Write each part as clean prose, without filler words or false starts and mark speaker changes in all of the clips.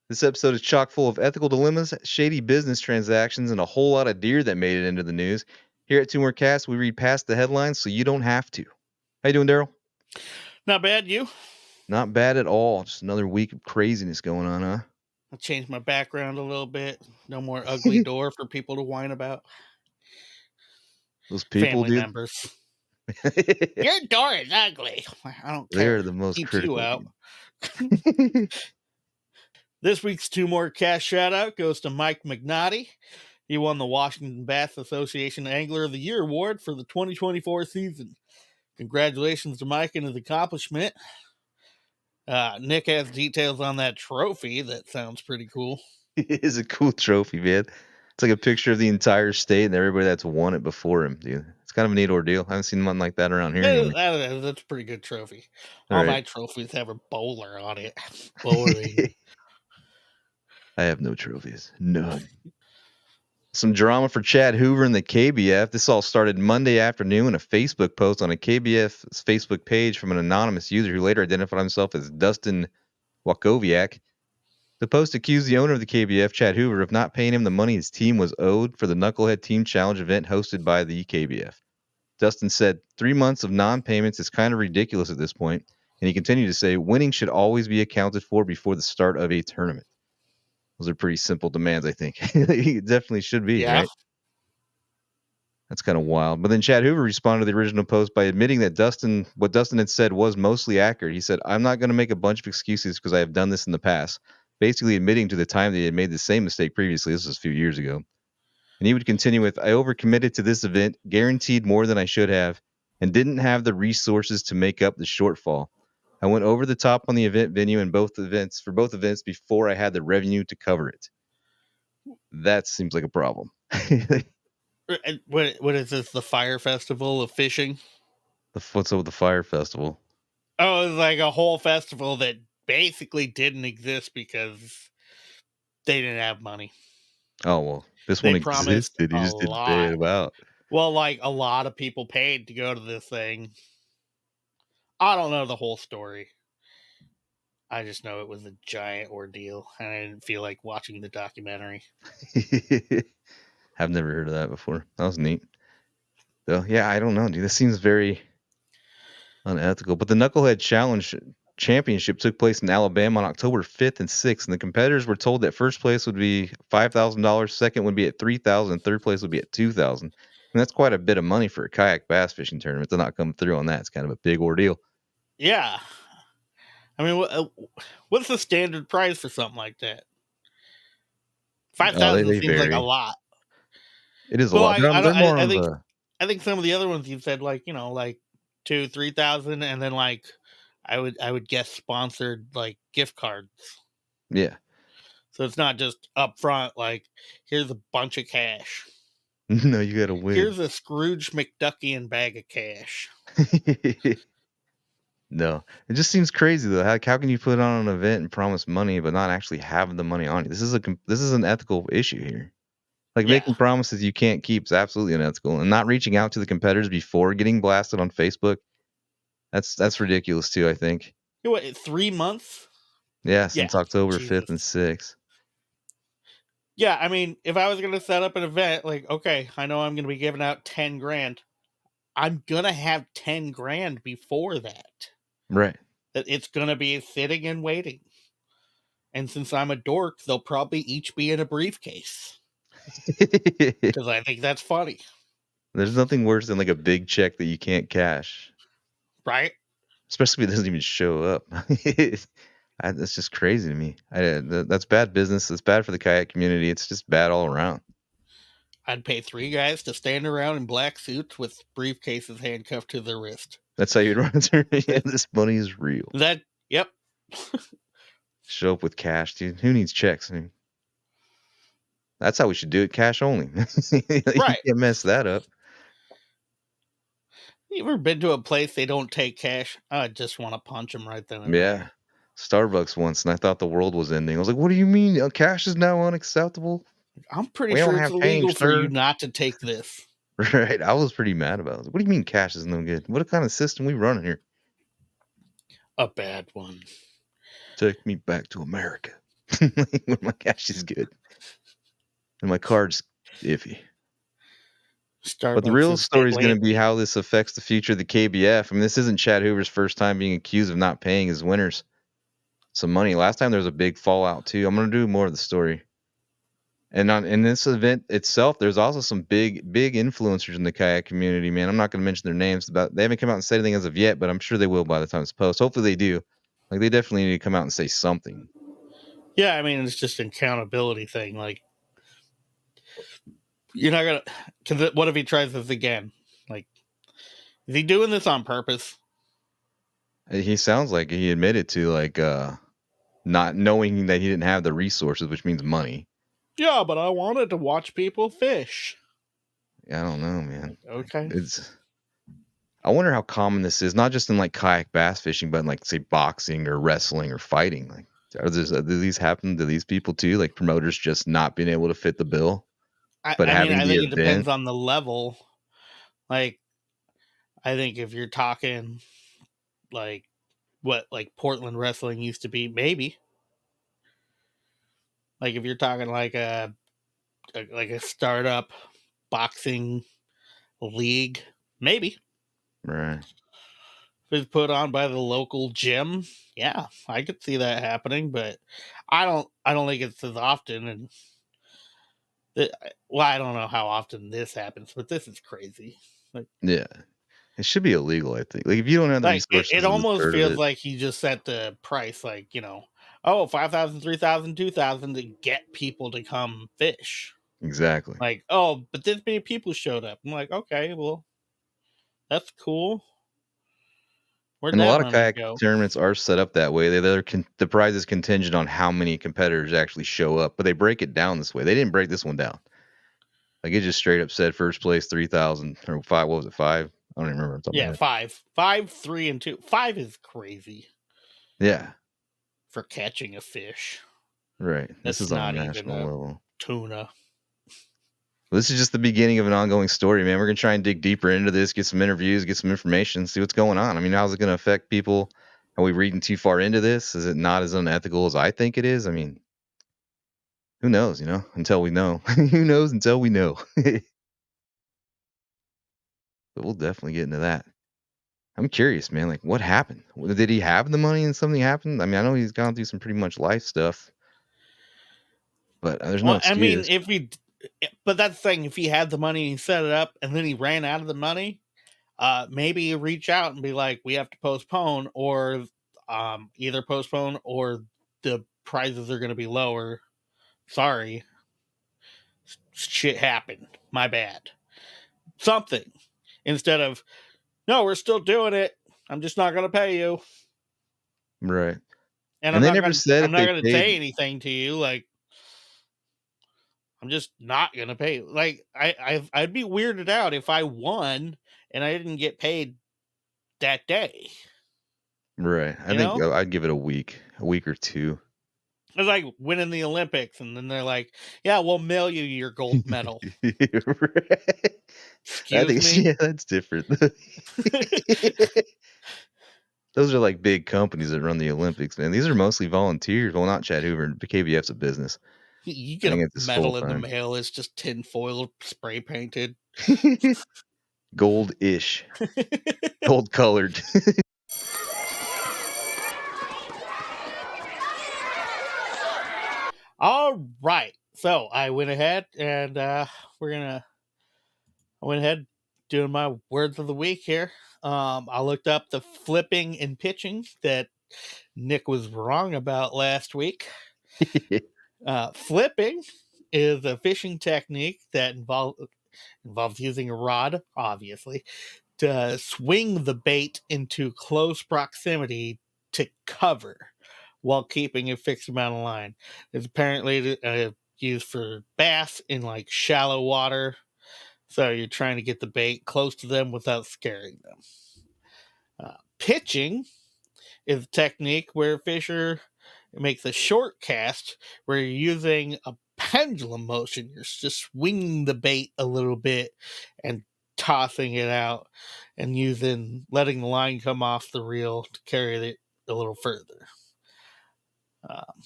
Speaker 1: This episode is chock full of ethical dilemmas, shady business transactions, and a whole lot of deer that made it into the news. Here at Two More Casts, we read past the headlines so you don't have to. How you doing, Derral?
Speaker 2: Not bad, you?
Speaker 1: Not bad at all. Just another week of craziness going on, huh?
Speaker 2: I changed my background a little bit. No more ugly door for people to whine about.
Speaker 1: Those people,
Speaker 2: Family
Speaker 1: dude.
Speaker 2: members. Your door is ugly. I don't
Speaker 1: They're
Speaker 2: care.
Speaker 1: the most
Speaker 2: Keeps you
Speaker 1: critical,
Speaker 2: out.
Speaker 1: dude.
Speaker 2: This week's Two More Cast shout out goes to Mike McNaughty. He won the Washington Bass Association Angler of the Year award for the 2024 season. Congratulations to Mike and his accomplishment. Nick has details on that trophy. That sounds pretty cool.
Speaker 1: It is a cool trophy, man. It's like a picture of the entire state and everybody that's won it before him, dude. It's kind of a neat ordeal. I haven't seen one like that around here anyway.
Speaker 2: That's a pretty good trophy.
Speaker 1: All
Speaker 2: All
Speaker 1: right.
Speaker 2: my trophies have a bowler on it. Boring.
Speaker 1: I have no trophies. None. Some drama for Chad Hoover and the KBF. This all started Monday afternoon in a Facebook post on a KBF's Facebook page from an anonymous user who later identified himself as Dustin Wakowiak. The post accused the owner of the KBF, Chad Hoover, of not paying him the money his team was owed for the Knucklehead Team Challenge event hosted by the KBF. Dustin said 3 months of non-payments is kind of ridiculous at this point, and he continued to say winning should always be accounted for before the start of a tournament. Those are pretty simple demands, I think. It definitely should be,
Speaker 2: Yeah.
Speaker 1: right? That's kind of wild. But then Chad Hoover responded to the original post by admitting that what Dustin had said was mostly accurate. He said, I'm not going to make a bunch of excuses because I have done this in the past, basically admitting to the time that he had made the same mistake previously. This was a few years ago. And he would continue with, I overcommitted to this event, guaranteed more than I should have, and didn't have the resources to make up the shortfall. I went over the top on the event venue and both events before I had the revenue to cover it. That seems like a problem.
Speaker 2: What is this? The Fire Festival of Fishing?
Speaker 1: What's up with the fire festival?
Speaker 2: Oh, it's like a whole festival that basically didn't exist because they didn't have money.
Speaker 1: Oh, well, this
Speaker 2: They
Speaker 1: one
Speaker 2: promised
Speaker 1: existed. You
Speaker 2: a
Speaker 1: just didn't pay
Speaker 2: lot.
Speaker 1: it out.
Speaker 2: Well, like a lot of people paid to go to this thing. I don't know the whole story. I just know it was a giant ordeal, and I didn't feel like watching the documentary.
Speaker 1: I've never heard of that before. That was neat. So, yeah, I don't know, dude. This seems very unethical. But the Knucklehead Challenge Championship took place in Alabama on October 5th and 6th, and the competitors were told that first place would be $5,000, second would be at $3,000, and third place would be at $2,000. And that's quite a bit of money for a kayak bass fishing tournament to not come through on that. It's kind of a big ordeal.
Speaker 2: Yeah. I mean, what's the standard price for something like that?
Speaker 1: Oh,
Speaker 2: 5,000
Speaker 1: they
Speaker 2: seems like a
Speaker 1: vary.
Speaker 2: lot.
Speaker 1: It is a
Speaker 2: Well,
Speaker 1: lot. They're more
Speaker 2: I
Speaker 1: on
Speaker 2: think
Speaker 1: the
Speaker 2: some of the other ones you said like like 2,000-3,000, and then like I would guess sponsored like gift cards.
Speaker 1: yeah.
Speaker 2: So it's not just upfront like here's a bunch of cash.
Speaker 1: No, you got to win.
Speaker 2: Here's a Scrooge McDuckian bag of cash.
Speaker 1: No, it just seems crazy though. How can you put on an event and promise money but not actually have the money on you? This is an ethical issue here. Like
Speaker 2: Yeah.
Speaker 1: making promises you can't keep is absolutely unethical, and not reaching out to the competitors before getting blasted on Facebook. That's ridiculous too. I think.
Speaker 2: What, 3 months?
Speaker 1: Yeah,
Speaker 2: Yeah.
Speaker 1: since October 5th and
Speaker 2: Jesus.
Speaker 1: 6th.
Speaker 2: Yeah, I mean, if I was gonna set up an event, like, okay, I know I'm gonna be giving out 10 grand. I'm gonna have 10 grand before that.
Speaker 1: Right.
Speaker 2: That it's gonna be sitting and waiting. And since I'm a dork, they'll probably each be in a briefcase. Because I think that's funny.
Speaker 1: There's nothing worse than like a big check that you can't cash,
Speaker 2: Right?
Speaker 1: especially if it doesn't even show up. That's just crazy to me. That's bad business. It's bad for the kayak community. It's just bad all around.
Speaker 2: I'd pay 3 guys to stand around in black suits with briefcases handcuffed to their wrist.
Speaker 1: That's how you'd run a tournament. Yeah, this money is real.
Speaker 2: Yep.
Speaker 1: Show up with cash, dude. Who needs checks? I mean, that's how we should do it. Cash only. You
Speaker 2: Right.
Speaker 1: can't mess that up.
Speaker 2: You ever been to a place they don't take cash? I just want to punch them right then and
Speaker 1: Yeah.
Speaker 2: there.
Speaker 1: Starbucks once, and I thought the world was ending. I was like, "What do you mean? Cash is now unacceptable?
Speaker 2: I'm pretty
Speaker 1: We don't
Speaker 2: sure it's
Speaker 1: have change,
Speaker 2: illegal for you
Speaker 1: sir."
Speaker 2: not to take this.
Speaker 1: Right. I was pretty mad about it. What do you mean cash is no good? What kind of system we running here?
Speaker 2: A bad one.
Speaker 1: Take me back to America. When my cash is good and my card's iffy. But the
Speaker 2: Starbucks
Speaker 1: real
Speaker 2: is a bit
Speaker 1: story is gonna be
Speaker 2: lazy.
Speaker 1: how this affects the future of the KBF. I mean, this isn't Chad Hoover's first time being accused of not paying his winners some money. Last time there was a big fallout too. I'm gonna do more of the story. And in this event itself, there's also some big influencers in the kayak community, man. I'm not gonna mention their names, but they haven't come out and said anything as of yet, but I'm sure they will by the time it's posted. Hopefully they do. Like they definitely need to come out and say something.
Speaker 2: Yeah, I mean, it's just an accountability thing. Like, you're not gonna. Because what if he tries this again? Like, is he doing this on purpose?
Speaker 1: He sounds like he admitted to not knowing that he didn't have the resources, which means money.
Speaker 2: Yeah, but I wanted to watch people fish.
Speaker 1: Yeah, I don't know, man.
Speaker 2: Like,
Speaker 1: Like
Speaker 2: okay.
Speaker 1: it's I wonder how common this is, not just in like kayak bass fishing, but in like say boxing or wrestling or fighting. Like, do these happen to these people too? Like promoters just not being able to fit the bill, but
Speaker 2: I mean,
Speaker 1: having
Speaker 2: I
Speaker 1: the
Speaker 2: think it
Speaker 1: event.
Speaker 2: depends on the level. Like, I think if you're talking like what like Portland wrestling used to be, maybe. Like if you're talking like a startup boxing league, maybe.
Speaker 1: Right.
Speaker 2: If it's put on by the local gym, yeah, I could see that happening, but I don't think it's as often. And well, I don't know how often this happens, but this is crazy. Like,
Speaker 1: Yeah. It should be illegal, I think. Like if you don't have the
Speaker 2: it
Speaker 1: resources as a
Speaker 2: almost
Speaker 1: third of
Speaker 2: feels
Speaker 1: it.
Speaker 2: like he just set the price, like, oh, 5,000, 3,000, 2,000 to get people to come fish.
Speaker 1: Exactly.
Speaker 2: Like, oh, but this many people showed up. I'm like, okay, well, that's cool. Where'd
Speaker 1: And a
Speaker 2: that
Speaker 1: lot of
Speaker 2: money
Speaker 1: kayak
Speaker 2: go?
Speaker 1: tournaments are set up that way. The prize is contingent on how many competitors actually show up, but they break it down this way. They didn't break this one down. Like it just straight up said first place 3,000 or five. What was it? Five? I don't even remember off the top of my
Speaker 2: Yeah,
Speaker 1: head.
Speaker 2: five, 3, and 2. Five is crazy
Speaker 1: Yeah.
Speaker 2: for catching a fish.
Speaker 1: Right. This
Speaker 2: That's
Speaker 1: is on a
Speaker 2: not even
Speaker 1: national
Speaker 2: a
Speaker 1: level.
Speaker 2: tuna.
Speaker 1: Well, this is just the beginning of an ongoing story, man. We're gonna try and dig deeper into this, get some interviews, get some information, see what's going on. I mean, how's it gonna affect people? Are we reading too far into this? Is it not as unethical as I think it is? I mean, who knows, until we know. Who knows until we know? But we'll definitely get into that. I'm curious, man. Like, what happened? Did he have the money and something happened? I mean, I know he's gone through some pretty much life stuff, but there's no
Speaker 2: Well, I mean,
Speaker 1: excuse.
Speaker 2: but that's the thing. If he had the money, he set it up, and then he ran out of the money. Maybe you reach out and be like, we have to postpone, or either postpone or the prices are going to be lower. Sorry, shit happened. My bad. Something instead of, no, we're still doing it. I'm just not going to pay you,
Speaker 1: Right.
Speaker 2: and
Speaker 1: And they never said
Speaker 2: I'm
Speaker 1: if
Speaker 2: not
Speaker 1: they
Speaker 2: going to
Speaker 1: paid.
Speaker 2: say anything to you. Like, I'm just not going to pay you. Like, I'd be weirded out if I won and I didn't get paid that day.
Speaker 1: Right. I
Speaker 2: You
Speaker 1: think
Speaker 2: know,
Speaker 1: I'd give it a week or two.
Speaker 2: it's like winning the Olympics, and then they're like, "Yeah, we'll mail you your gold medal."
Speaker 1: Right. I
Speaker 2: Excuse
Speaker 1: think
Speaker 2: me.
Speaker 1: yeah, that's different. Those are like big companies that run the Olympics, man. These are mostly volunteers. Well, not Chad Hoover. The KBF's a business.
Speaker 2: You
Speaker 1: I
Speaker 2: get
Speaker 1: think
Speaker 2: a
Speaker 1: it's full
Speaker 2: medal in the
Speaker 1: time.
Speaker 2: mail. It's just tinfoil spray painted.
Speaker 1: Gold-ish, gold colored.
Speaker 2: All right. So I went ahead and we're gonna. I went ahead doing my words of the week here. I looked up the flipping and pitching that Nick was wrong about last week. Flipping is a fishing technique that involves using a rod, obviously, to swing the bait into close proximity to cover while keeping a fixed amount of line. It's apparently used for bass in like shallow water. So you're trying to get the bait close to them without scaring them. Pitching is a technique where a fisher makes a short cast where you're using a pendulum motion. You're just swinging the bait a little bit and tossing it out and letting the line come off the reel to carry it a little further. Um,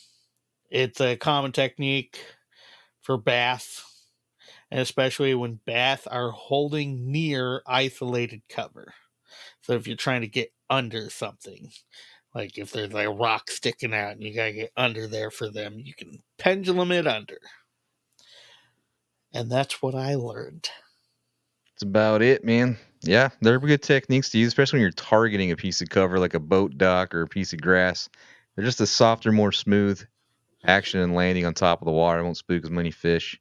Speaker 2: It's a common technique for bass, and especially when bass are holding near isolated cover. So if you're trying to get under something, like if there's like a rock sticking out and you gotta get under there for them, you can pendulum it under. And that's what I learned.
Speaker 1: That's about it, man. Yeah, they're good techniques to use, especially when you're targeting a piece of cover like a boat dock or a piece of grass. They're just a softer, more smooth action and landing on top of the water. It won't spook as many fish.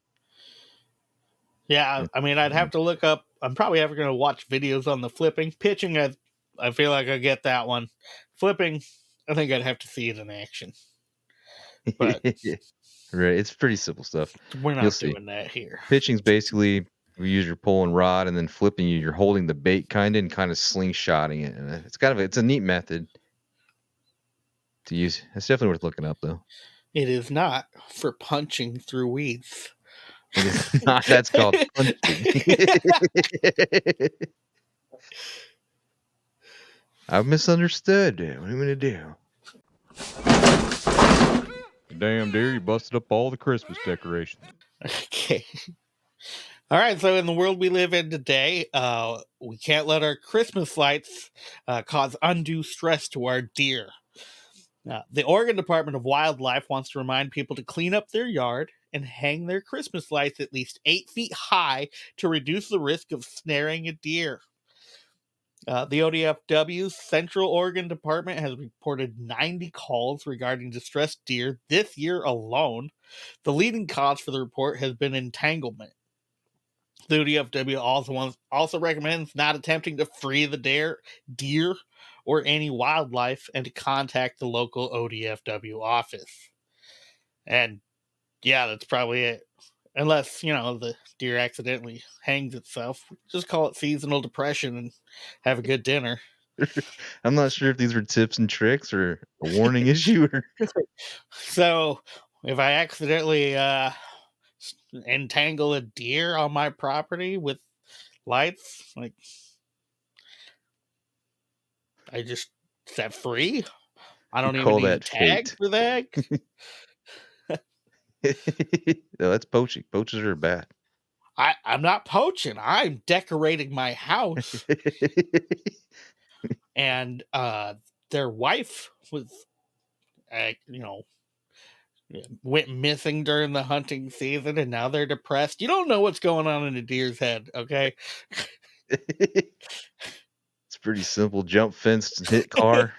Speaker 2: Yeah, I mean, I'd have to look up. I'm probably ever going to watch videos on the flipping. Pitching, I feel like I get that one. Flipping, I think I'd have to see it in action. But
Speaker 1: Right, it's pretty simple stuff.
Speaker 2: we're
Speaker 1: You'll
Speaker 2: not
Speaker 1: see.
Speaker 2: doing that here.
Speaker 1: Pitching's basically you use your pole and rod, and then flipping you're holding the bait kinda and kinda slingshotting it, and it's kind of it's a neat method to use. It's definitely worth looking up, though.
Speaker 2: It is not for punching through weeds.
Speaker 1: It is not. That's called punching. I've misunderstood. What am I gonna do? Damn, dear, you busted up all the Christmas decorations.
Speaker 2: Okay. All right, so in the world we live in today, we can't let our Christmas lights cause undue stress to our deer. The Oregon Department of Wildlife wants to remind people to clean up their yard and hang their Christmas lights at least 8 feet high to reduce the risk of snaring a deer. The ODFW's Central Oregon Department has reported 90 calls regarding distressed deer this year alone. The leading cause for the report has been entanglement. The ODFW also recommends not attempting to free the deer or any wildlife and to contact the local ODFW office. And yeah, that's probably it. Unless, the deer accidentally hangs itself. Just call it seasonal depression and have a good dinner.
Speaker 1: I'm not sure if these were tips and tricks or a warning issue or
Speaker 2: So if I accidentally entangle a deer on my property with lights, like I just set free. I
Speaker 1: you
Speaker 2: don't even
Speaker 1: call
Speaker 2: need a
Speaker 1: that
Speaker 2: tag
Speaker 1: fate.
Speaker 2: for that.
Speaker 1: No, that's poaching. Poachers are bad.
Speaker 2: I'm not poaching. I'm decorating my house. And their wife was, you know, went missing during the hunting season, and now they're depressed. You don't know what's going on in a deer's head, okay?
Speaker 1: It's pretty simple. Jump fence, hit car,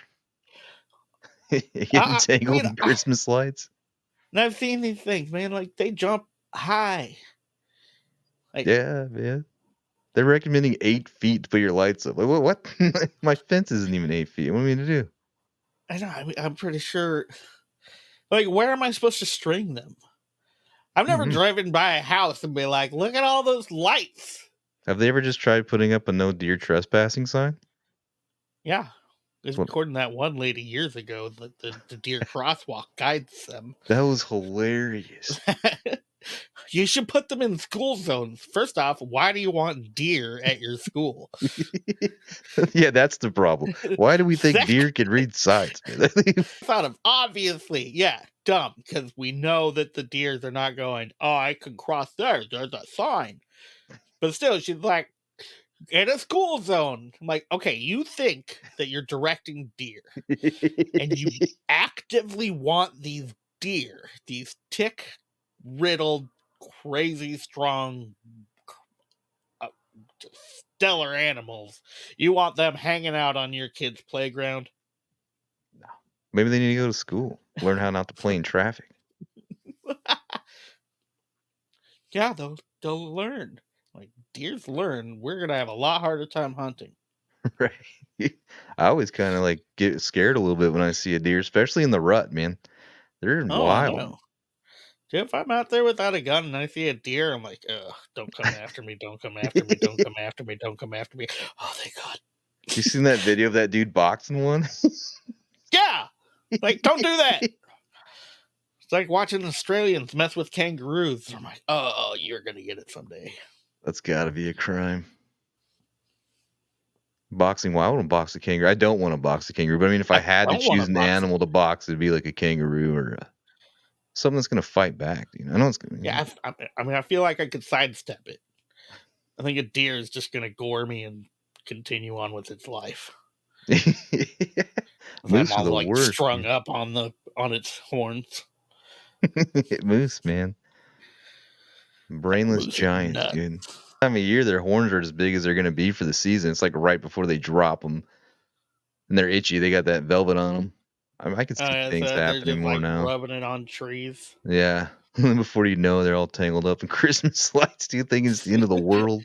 Speaker 1: get
Speaker 2: I
Speaker 1: entangled
Speaker 2: mean,
Speaker 1: in Christmas lights.
Speaker 2: and I've seen these things, man. Like they jump high. Like
Speaker 1: Yeah, man. They're recommending 8 feet to put your lights up. Like, what? My fence isn't even 8 feet. What do you mean to do?
Speaker 2: I know. I'm pretty sure. Like, where am I supposed to string them? I've never
Speaker 1: Mhm.
Speaker 2: driven by a house and be like, "Look at all those lights."
Speaker 1: Have they ever just tried putting up a no deer trespassing sign?
Speaker 2: Yeah,
Speaker 1: What?
Speaker 2: according to that one lady years ago, the deer crosswalk guides them.
Speaker 1: That was hilarious.
Speaker 2: You should put them in school zones. First off, why do you want deer at your school?
Speaker 1: Yeah, that's the problem. Why do we think
Speaker 2: Second,
Speaker 1: deer can read signs, man?
Speaker 2: thought of obviously, yeah, dumb, because we know that the deers are not going, oh, I can cross there. There's a sign. But still, she's like, in a school zone. I'm like, okay, you think that you're directing deer and you actively want these deer, these tick riddled, crazy strong, uh, stellar animals. You want them hanging out on your kid's playground?
Speaker 1: Maybe they need to go to school, learn how not to play in traffic.
Speaker 2: Yeah, they'll learn. Like deers learn, we're gonna have a lot harder time hunting.
Speaker 1: Right. I always kind of like get scared a little bit when I see a deer, especially in the rut, man. They're
Speaker 2: Oh, I
Speaker 1: wild.
Speaker 2: know. If I'm out there without a gun and I see a deer, I'm like, ugh, don't come after me, don't come after me, don't come after me, don't come after me. Oh, thank God.
Speaker 1: You seen that video of that dude boxing one?
Speaker 2: Yeah. Like, don't do that. It's like watching Australians mess with kangaroos. I'm like, oh, you're gonna get it someday.
Speaker 1: That's got to be a crime. Boxing? Well, I wouldn't box a kangaroo. I don't want to box a kangaroo, but I mean, if I
Speaker 2: I
Speaker 1: had to
Speaker 2: don't want
Speaker 1: choose
Speaker 2: to
Speaker 1: an
Speaker 2: box it.
Speaker 1: animal to box, it'd be like a kangaroo or Something that's gonna fight back, dude. I know it's gonna.
Speaker 2: Yeah, I mean, I feel like I could sidestep it. I think a deer is just going to gore me and continue on with its life. I'm
Speaker 1: Moose are
Speaker 2: all
Speaker 1: the
Speaker 2: like
Speaker 1: worst,
Speaker 2: strung
Speaker 1: dude.
Speaker 2: up on its horns.
Speaker 1: Moose, man.
Speaker 2: Yeah,
Speaker 1: Brainless
Speaker 2: moose are
Speaker 1: giants,
Speaker 2: nuts.
Speaker 1: dude. Time of year, their horns are as big as they're gonna be for the season. It's like right before they drop them, and they're itchy. They got that velvet on them. I can see things
Speaker 2: So they're
Speaker 1: happening
Speaker 2: just
Speaker 1: more
Speaker 2: like
Speaker 1: now.
Speaker 2: rubbing it on trees.
Speaker 1: Yeah. Before you know, they're all tangled up in Christmas lights. Do you think it's the end of the world?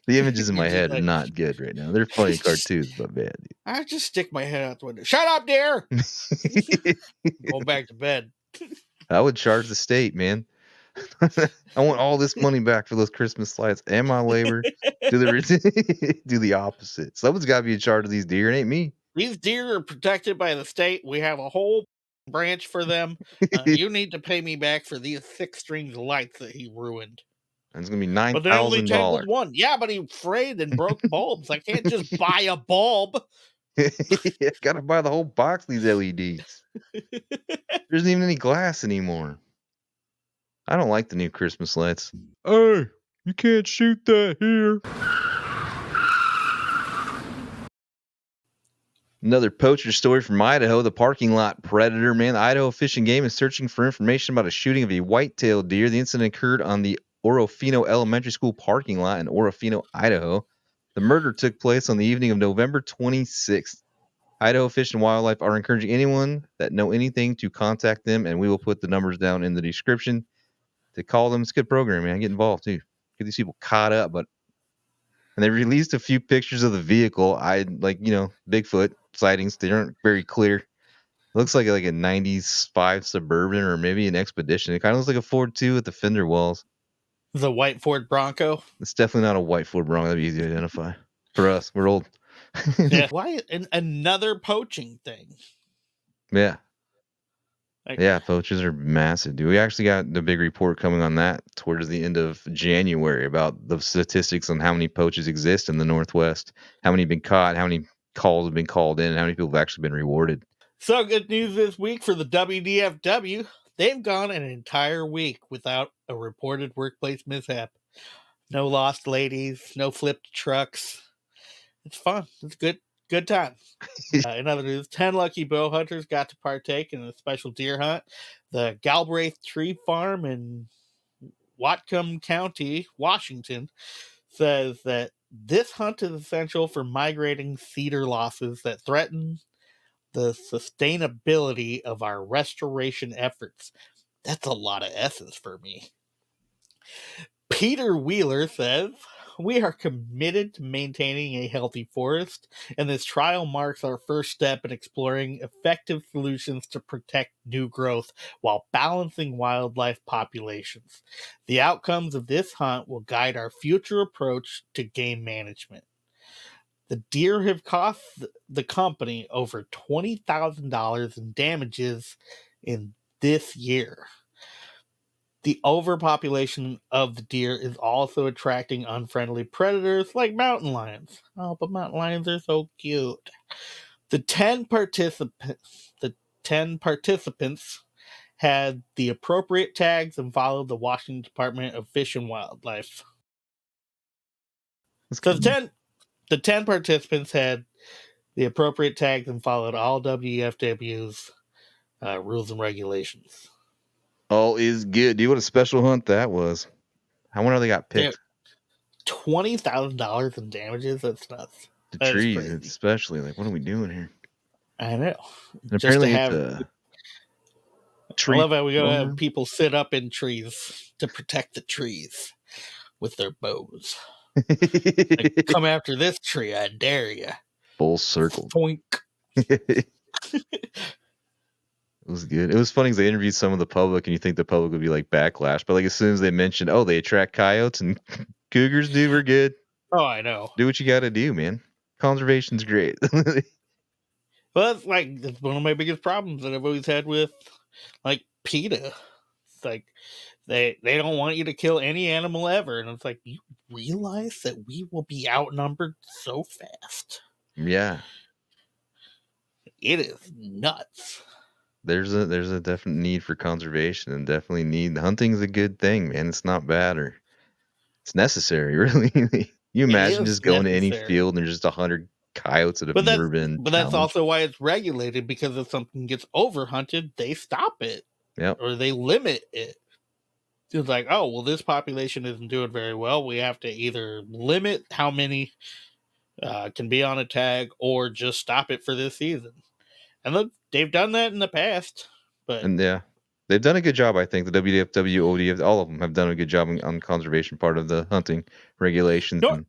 Speaker 1: The images in
Speaker 2: You're
Speaker 1: my
Speaker 2: just
Speaker 1: head are
Speaker 2: like,
Speaker 1: not good right now. They're funny cartoons, but bad.
Speaker 2: I just stick my head out the window. Shut up, dear.
Speaker 1: Dude.
Speaker 2: Going back to bed.
Speaker 1: I would charge the state, man. I want all this money back for those Christmas lights and my labor. Do the do the opposite. Someone's got to be in charge of these deer. It ain't me.
Speaker 2: These deer are protected by the state. We have a whole branch for them. You need to pay me back for these 6 strings of lights that he ruined.
Speaker 1: It's gonna be nine
Speaker 2: But they only
Speaker 1: thousand
Speaker 2: tangled
Speaker 1: dollars.
Speaker 2: one. Yeah, but he frayed and broke bulbs. I can't just buy a bulb.
Speaker 1: Gotta buy the whole box of these LEDs. There isn't even any glass anymore. I don't like the new Christmas lights. Hey, you can't shoot that here. Another poacher story from Idaho. The parking lot predator, man. The Idaho Fish and Game is searching for information about a shooting of a white-tailed deer. The incident occurred on the Orofino Elementary School parking lot in Orofino, Idaho. The murder took place on the evening of November 26th. Idaho Fish and Wildlife are encouraging anyone that know anything to contact them, and we will put the numbers down in the description to call them. It's a good program, man. Get involved too. Get these people caught up, but and they released a few pictures of the vehicle. I like, Bigfoot sightings. They aren't very clear. It looks like a '95 Suburban or maybe an Expedition. It kind of looks like a Ford 2 with the fender wells.
Speaker 2: The white Ford Bronco.
Speaker 1: It's definitely not a white Ford Bronco. That'd be easy to identify. For us, we're old.
Speaker 2: Yeah. Why another poaching thing?
Speaker 1: Yeah.
Speaker 2: Like,
Speaker 1: Yeah, poachers are massive, dude. We actually got the big report coming on that towards the end of January about the statistics on how many poachers exist in the Northwest, how many have been caught, how many calls have been called in, and how many people have actually been rewarded.
Speaker 2: so good news this week for the WDFW. They've gone an entire week without a reported workplace mishap. No lost ladies, no flipped trucks. It's fun. It's good time. In other news, 10 lucky bow hunters got to partake in a special deer hunt. The Galbraith Tree Farm in Whatcom County, Washington, says that this hunt is essential for migrating cedar losses that threaten the sustainability of our restoration efforts. That's a lot of S's for me. Peter Wheeler says, we are committed to maintaining a healthy forest, and this trial marks our first step in exploring effective solutions to protect new growth while balancing wildlife populations. The outcomes of this hunt will guide our future approach to game management. The deer have cost the company over $20,000 in damages in this year. The overpopulation of the deer is also attracting unfriendly predators like mountain lions. Oh, but mountain lions are so cute. The 10 participants had the appropriate tags and followed the Washington Department of Fish and Wildlife.
Speaker 1: That's
Speaker 2: So
Speaker 1: good.
Speaker 2: the 10 participants had the appropriate tags and followed all WFW's rules and regulations.
Speaker 1: All is good. Do you what a special hunt that was? How wonder they got
Speaker 2: There,
Speaker 1: picked?
Speaker 2: $20,000 in damages. That's nuts.
Speaker 1: The
Speaker 2: That is
Speaker 1: trees,
Speaker 2: crazy.
Speaker 1: especially. Like, what are we doing here?
Speaker 2: I know.
Speaker 1: And
Speaker 2: Just to
Speaker 1: apparently, it's
Speaker 2: have,
Speaker 1: a
Speaker 2: I
Speaker 1: tree
Speaker 2: love how we gotta have
Speaker 1: farm.
Speaker 2: people sit up in trees to protect the trees with their bows. Like, come after this tree, I dare you.
Speaker 1: Full circle.
Speaker 2: Foink.
Speaker 1: It was good. It was funny because they interviewed some of the public, and you think the public would be like backlash, but like as soon as they mentioned, oh, they attract coyotes and cougars, dude, we're good.
Speaker 2: Oh, I know.
Speaker 1: Do what you got to do, man. Conservation's great.
Speaker 2: Well, that's one of my biggest problems that I've always had with like PETA. It's like they don't want you to kill any animal ever, and it's like, you realize that we will be outnumbered so fast.
Speaker 1: Yeah.
Speaker 2: it is nuts.
Speaker 1: There's a definite need for conservation, and definitely need hunting's a good thing, man. It's not bad, or it's necessary, really. You
Speaker 2: It
Speaker 1: imagine
Speaker 2: is
Speaker 1: just going to any
Speaker 2: necessary.
Speaker 1: field and there's just 100 coyotes that have
Speaker 2: But
Speaker 1: never been
Speaker 2: that's
Speaker 1: challenged.
Speaker 2: also why it's regulated, because if something gets overhunted, they stop it
Speaker 1: Yep.
Speaker 2: or they limit it. It's like, oh, well, this population isn't doing very well. We have to either limit how many can be on a tag or just stop it for this season. And look, they've done that in the past, but
Speaker 1: And yeah, they've done a good job, I think. The WDFW, ODF, all of them have done a good job on conservation part of the hunting regulations
Speaker 2: no,
Speaker 1: and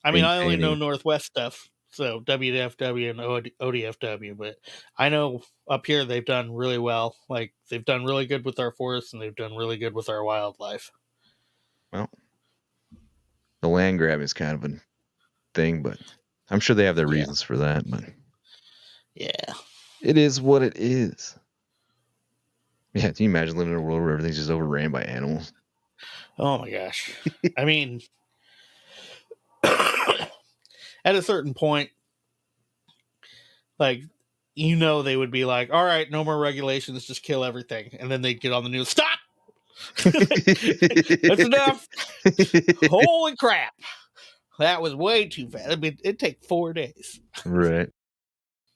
Speaker 2: I mean, I only know
Speaker 1: maintaining.
Speaker 2: Northwest stuff, so WDFW and ODFW, but I know up here they've done really well. Like, they've done really good with our forests and they've done really good with our wildlife.
Speaker 1: Well, the land grab is kind of a thing, but I'm sure they have their
Speaker 2: Yeah.
Speaker 1: reasons for that. But
Speaker 2: Yeah.
Speaker 1: it is what it is. Yeah, can you imagine living in a world where everything's just overran by animals?
Speaker 2: Oh my gosh. I mean, at a certain point, like, they would be like, all right, no more regulations, just kill everything. And then they'd get on the news, stop! That's enough. Holy crap. That was way too fast. I mean, it'd take 4 days.
Speaker 1: Right.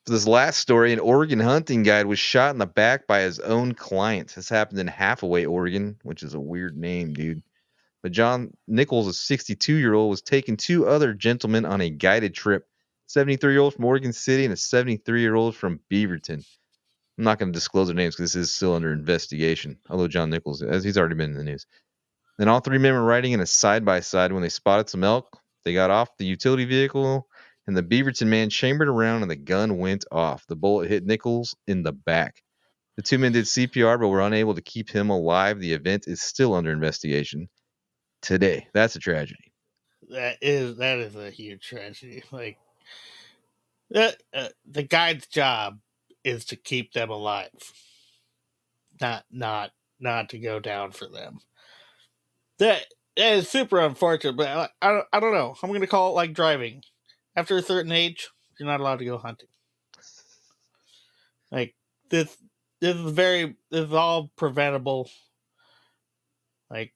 Speaker 1: So this last story, an Oregon hunting guide was shot in the back by his own client. This happened in Hathaway, Oregon, which is a weird name, dude. But John Nichols, a 62-year-old, was taking two other gentlemen on a guided trip. 73-year-old from Oregon City and a 73-year-old from Beaverton. I'm not going to disclose their names because this is still under investigation. Although John Nichols, as he's already been in the news. Then all three men were riding in a side by side when they spotted some elk. They got off the utility vehicle, and the Beaverton man chambered around, and the gun went off. The bullet hit Nichols in the back. The two men did CPR, but were unable to keep him alive. The event is still under investigation today. That's a tragedy.
Speaker 2: That is a huge tragedy. Like, that, the guide's job is to keep them alive, not to go down for them. That is super unfortunate, but I don't know. I'm gonna call it like driving. After a certain age, you're not allowed to go hunting. Like, this this is all preventable. Like,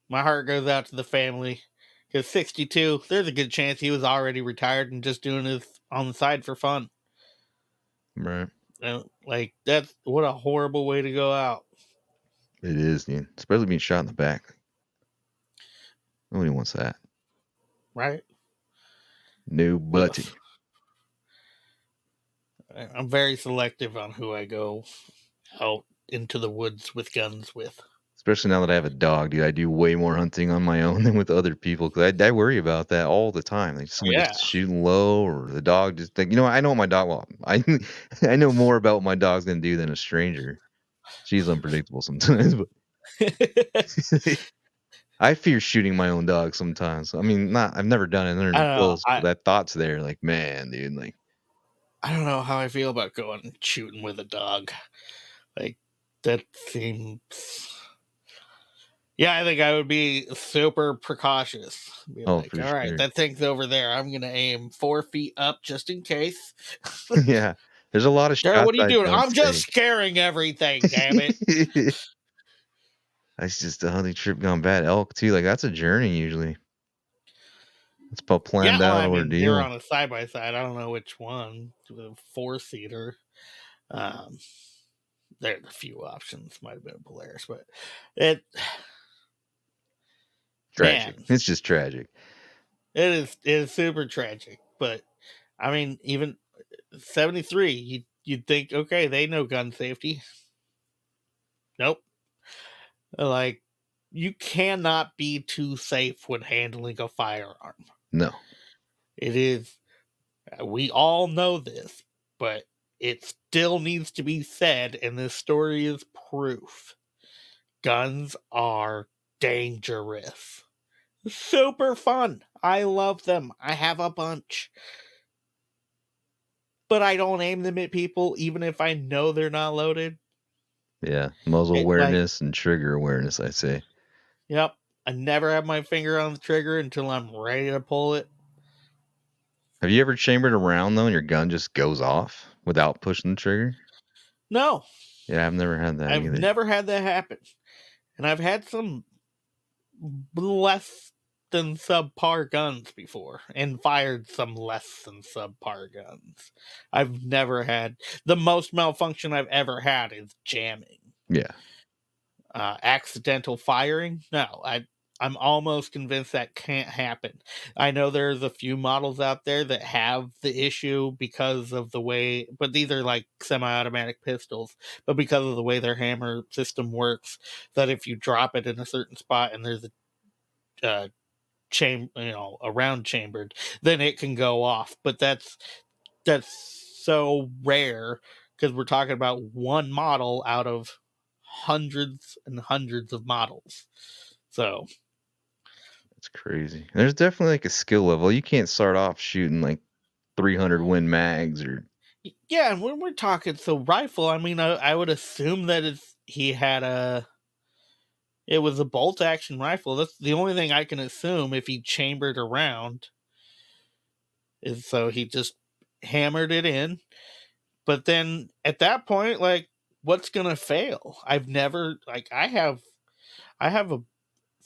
Speaker 2: my heart goes out to the family, because 62, there's a good chance he was already retired and just doing this on the side for fun.
Speaker 1: Right.
Speaker 2: Like, that's what a horrible way to go out,
Speaker 1: It is, dude. Especially being shot in the back. Nobody wants that.
Speaker 2: right? Ugh.
Speaker 1: Nobody.
Speaker 2: I'm very selective on who I go out into the woods with guns with.
Speaker 1: Especially now that I have a dog, dude. I do way more hunting on my own than with other people because I worry about that all the time. Like someone
Speaker 2: Yeah.
Speaker 1: just shooting low, or the dog just like, I know what my dog. Well, I I know more about what my dog's gonna do than a stranger. She's unpredictable sometimes, but I fear shooting my own dog sometimes. I mean, not I've never done it. I've never
Speaker 2: I
Speaker 1: been
Speaker 2: don't know.
Speaker 1: close, but that thought's there. Like, man, dude, like
Speaker 2: I don't know how I feel about going and shooting with a dog. Like, that seems. Yeah, I think I would be super precautious. Be
Speaker 1: oh,
Speaker 2: like,
Speaker 1: for
Speaker 2: all right,
Speaker 1: sure.
Speaker 2: that thing's over there. I'm gonna aim 4 feet up just in case.
Speaker 1: Yeah. There's a lot of
Speaker 2: Jared,
Speaker 1: shots
Speaker 2: what are you
Speaker 1: I
Speaker 2: doing?
Speaker 1: don't
Speaker 2: I'm just
Speaker 1: take.
Speaker 2: scaring everything. Damn it.
Speaker 1: That's just a hunting trip gone bad. Elk too, like that's a journey usually. It's about
Speaker 2: Yeah,
Speaker 1: planned
Speaker 2: well,
Speaker 1: out
Speaker 2: I mean, they were
Speaker 1: ordeal.
Speaker 2: on a side by side. I don't know which one. The 4-seater. Um, there's a few options. Might have been a Polaris, but it,
Speaker 1: Tragic.
Speaker 2: man,
Speaker 1: It's just tragic.
Speaker 2: it is super tragic. But I mean, even 73, you'd think, okay, they know gun safety. Nope. Like, you cannot be too safe when handling a firearm.
Speaker 1: No.
Speaker 2: It is. We all know this, but it still needs to be said, and this story is proof. Guns are dangerous. Super fun. I love them. I have a bunch. But I don't aim them at people, even if I know they're not loaded.
Speaker 1: Yeah. Muzzle
Speaker 2: Like,
Speaker 1: awareness and trigger awareness, I say.
Speaker 2: yep. I never have my finger on the trigger until I'm ready to pull it.
Speaker 1: Have you ever chambered around though and your gun just goes off? Without pushing the trigger?
Speaker 2: No,
Speaker 1: Yeah, I've never had that
Speaker 2: I've
Speaker 1: either.
Speaker 2: never had that happen. And I've had some less than subpar guns before and fired some less than subpar guns. I've never had the most malfunction I've ever had is jamming.
Speaker 1: Yeah.
Speaker 2: Accidental firing, no. I'm almost convinced that can't happen. I know there's a few models out there that have the issue because of the way, but these are like semi-automatic pistols, but because of the way their hammer system works, that if you drop it in a certain spot and there's a a round chambered, then it can go off. But that's so rare because we're talking about one model out of hundreds and hundreds of models. So
Speaker 1: It's crazy. There's definitely like a skill level. You can't start off shooting like 300 Win mags or
Speaker 2: yeah, and when we're talking rifle, I mean, I would assume that it was a bolt action rifle. That's the only thing I can assume if he chambered around is so he just hammered it in. But then at that point, like, what's gonna fail? I've never like I have a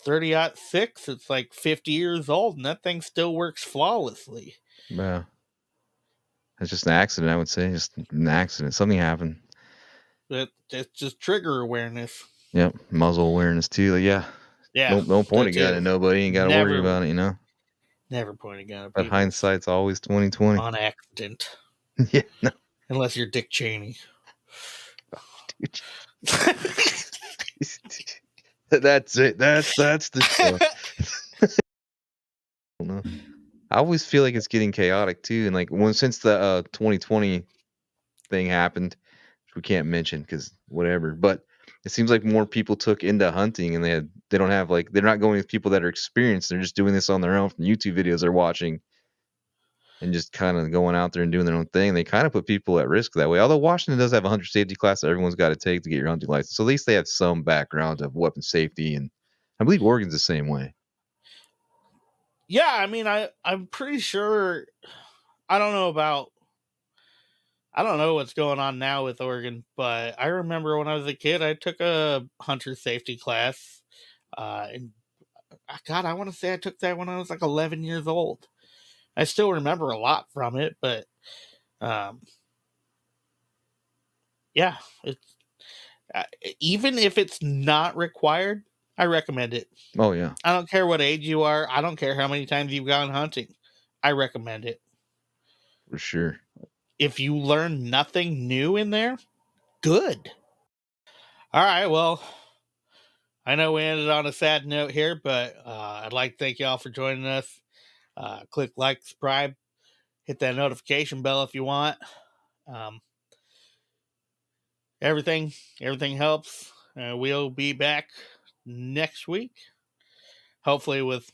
Speaker 2: 30-06. It's like 50 years old, and that thing still works flawlessly.
Speaker 1: well, it's just an accident, I would say. Just an accident. Something happened.
Speaker 2: It's just trigger awareness.
Speaker 1: Yep. Muzzle awareness too. Like, yeah.
Speaker 2: Yeah,
Speaker 1: No point
Speaker 2: that
Speaker 1: of gun
Speaker 2: too.
Speaker 1: at nobody. Ain't gotta worry
Speaker 2: Never,
Speaker 1: about it, you know?
Speaker 2: never point a gun at
Speaker 1: But
Speaker 2: people
Speaker 1: hindsight's always 2020.
Speaker 2: on accident,
Speaker 1: Yeah, no.
Speaker 2: unless you're Dick Cheney.
Speaker 1: Dude. That's it. That's the show. I always feel like it's getting chaotic too, and like since the 2020 thing happened, which we can't mention because whatever. But it seems like more people took into hunting, and they don't have like they're not going with people that are experienced. They're just doing this on their own from YouTube videos they're watching, and just kind of going out there and doing their own thing. They kind of put people at risk that way. Although Washington does have a hunter safety class that everyone's got to take to get your hunting license, so at least they have some background of weapon safety, and I believe Oregon's the same way.
Speaker 2: Yeah, I mean, I'm pretty sure. I don't know about. I don't know what's going on now with Oregon, but I remember when I was a kid, I took a hunter safety class, and God, I want to say I took that when I was like 11 years old. I still remember a lot from it, but um, yeah, it's uh, even if it's not required, I recommend it.
Speaker 1: Oh yeah,
Speaker 2: I don't care what age you are. I don't care how many times you've gone hunting. I recommend it.
Speaker 1: for sure.
Speaker 2: If you learn nothing new in there, good. All right, well, I know we ended on a sad note here, but I'd like to thank you all for joining us. Click like, subscribe, hit that notification bell if you want. Um, everything, everything helps. We'll be back next week, hopefully with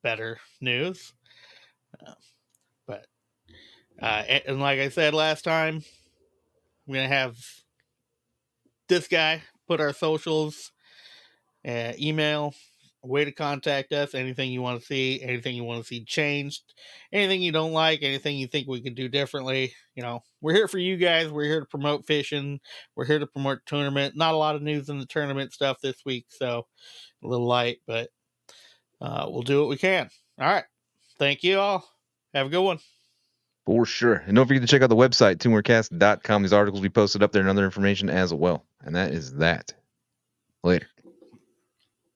Speaker 2: better news. But and like I said last time, I'm gonna have this guy put our socials, email, way to contact us, anything you want to see, anything you want to see changed, anything you don't like, anything you think we could do differently. We're here for you guys. We're here to promote fishing. We're here to promote tournament. Not a lot of news in the tournament stuff this week, so a little light, but we'll do what we can. All right. Thank you all. Have a good one.
Speaker 1: For sure. And don't forget to check out the website, teamworkcast.com. These articles will be posted up there and other information as well. And that is that. Later.